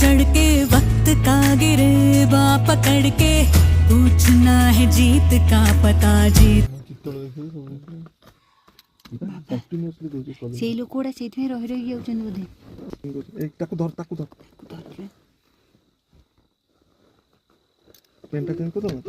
चढ़ के वक्त का गिरेबा पकड़ के पूछना है जीत का पता जीत সেই লোক ওরা সেইখানে রহি রহি যাচ্ছেন বোধে এই তাকু ধর পেনটা চেঞ্জ করো না।